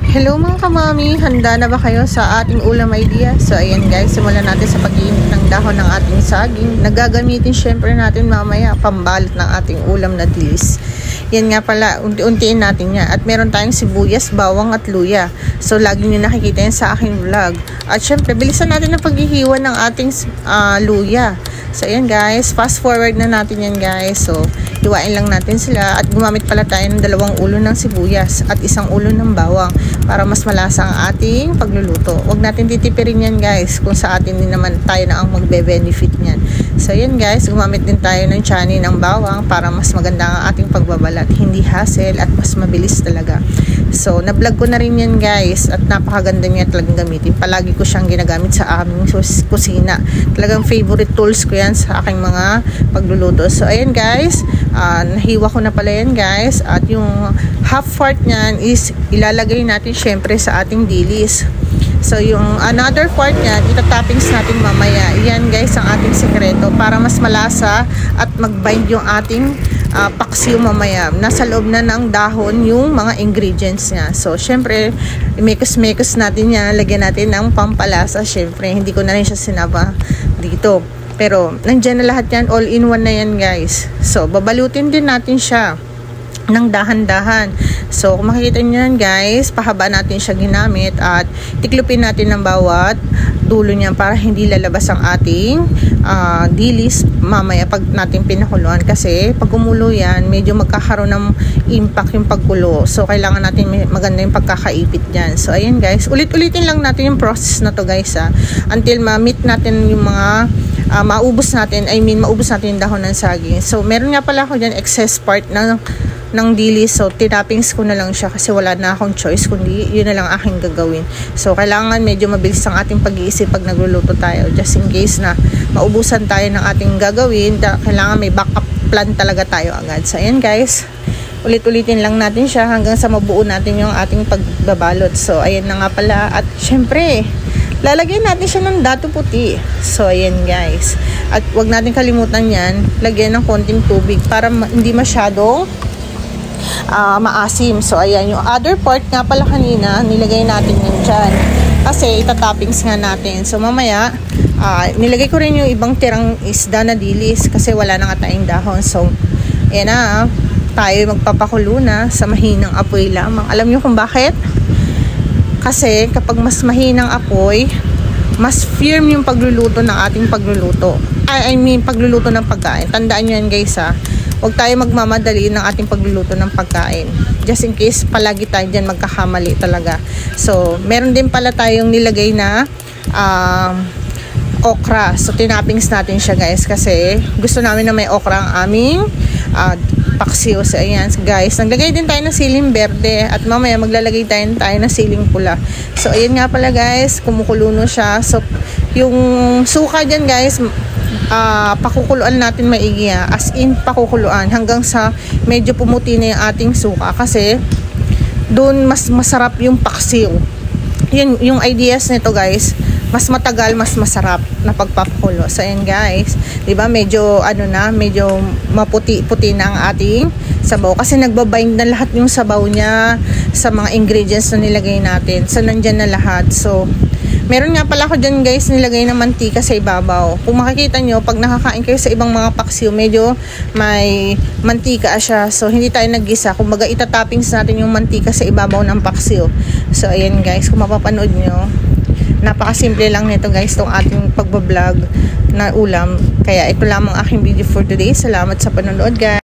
Hello mga kamami, handa na ba kayo sa ating ulam idea? So ayan guys, simulan natin sa pag-iinit ng dahon ng ating saging. Nagagamitin syempre natin mamaya pambalot ng ating ulam na dilis. Yan nga pala, unti-untiin natin yan. At meron tayong sibuyas, bawang at luya. So lagi nyo nakikita yan sa aking vlog. At syempre, bilisan natin ang paghihiwa ng ating luya. So ayan guys, fast forward na natin yan guys. So hiwain lang natin sila at gumamit pala tayo ng 2 ulo ng sibuyas at 1 ulo ng bawang para mas malasa ang ating pagluluto. Huwag natin titipirin yan guys kung sa atin din naman tayo na ang magbe-benefit niyan. So ayan guys, gumamit din tayo ng tiyanin ng bawang para mas maganda ang ating pagbabalat. Hindi hassle at mas mabilis talaga. So na-vlog ko na rin yan guys at napakaganda niya talagang gamitin. Palagi ko siyang ginagamit sa aming kusina. Talagang favorite tools ko yan sa aking mga pagluluto. So ayan guys, nahiwa ko na pala yan guys. At yung half part niyan is ilalagay natin syempre sa ating dilis. So yung another part niyan, itatoppings natin mamaya. Yan guys ang ating sekreto para mas malasa at mag-bind yung ating paksiw mamaya. Nasa loob na ng dahon yung mga ingredients niya. So syempre, mekos-mekos natin yan. Lagyan natin ng pampalasa. Syempre, hindi ko na rin siya sinaba dito. Pero nandyan na lahat yan. All in one na yan guys. So babalutin din natin siya ng dahan-dahan. So kung makikita nyo yan guys, pahaba natin siya ginamit at tiklupin natin ng bawat dulo niya para hindi lalabas ang ating dilis mamaya pag natin pinakuluan, kasi pag gumulo yan medyo magkakaroon ng impact yung pagkulo. So kailangan natin maganda yung pagkakaipit dyan. So ayan guys, ulit-ulitin lang natin yung process na to guys until ma-meet natin yung mga maubos natin yung dahon ng saging. So meron nga pala ako dyan excess part ng dilis. So tinappings ko na lang siya kasi wala na akong choice kundi yun na lang aking gagawin. So kailangan medyo mabilis ang ating pag-iisip pag nagluluto tayo, just in case na maubusan tayo ng ating gagawin. Kailangan may backup plan talaga tayo agad. So ayan guys, ulit-ulitin lang natin siya hanggang sa mabuo natin yung ating pagbabalot. So ayan na nga pala. At syempre lalagyan natin siya ng dato puti. So ayan guys, at wag natin kalimutan yan, lagyan ng konting tubig para hindi masyadong maasim. So ayan, yung other part nga pala kanina nilagay natin yun dyan kasi itatoppings nga natin. So mamaya nilagay ko rin yung ibang tirang isda na dilis kasi wala na nga tayong dahon. So ayan na, tayo magpapakulo na sa mahinang apoy lamang. Alam nyo kung bakit? Kasi kapag mas mahinang apoy, mas firm yung pagluluto ng ating pagluluto. Pagluluto ng pagkain. Tandaan nyo yan guys huwag tayo magmamadali ng ating pagluluto ng pagkain. Just in case palagi tayo dyan magkakamali talaga. So meron din pala tayong nilagay na okra. So tinappings natin siya guys kasi gusto namin na may okra ang aming paksiw. So ayan guys, naglagay din tayo ng siling berde at mamaya maglalagay tayo ng siling pula. So ayan nga pala guys, kumukulo na siya. So yung suka dyan guys, pakukuluan natin maigi as in pakukuluan hanggang sa medyo pumuti na yung ating suka kasi doon mas masarap yung paksiw. Yun yung ideas nito guys, mas matagal, mas masarap na pagpapakulo. So ayan guys, 'di ba medyo medyo maputi-puti na ang ating sabaw kasi nagbabind na lahat yung sabaw niya sa mga ingredients na nilagay natin. So nandiyan na lahat. So meron nga pala ako dyan guys nilagay na mantika sa ibabaw. Kung makikita nyo, pag nakakain kayo sa ibang mga paksiw, medyo may mantika siya. So hindi tayo naggisa. Kumbaga itatoppings natin yung mantika sa ibabaw ng paksiw. So ayan guys, kung mapapanood nyo, napakasimple lang nito guys itong ating pagbablog na ulam. Kaya ito lamang aking video for today. Salamat sa panonood guys.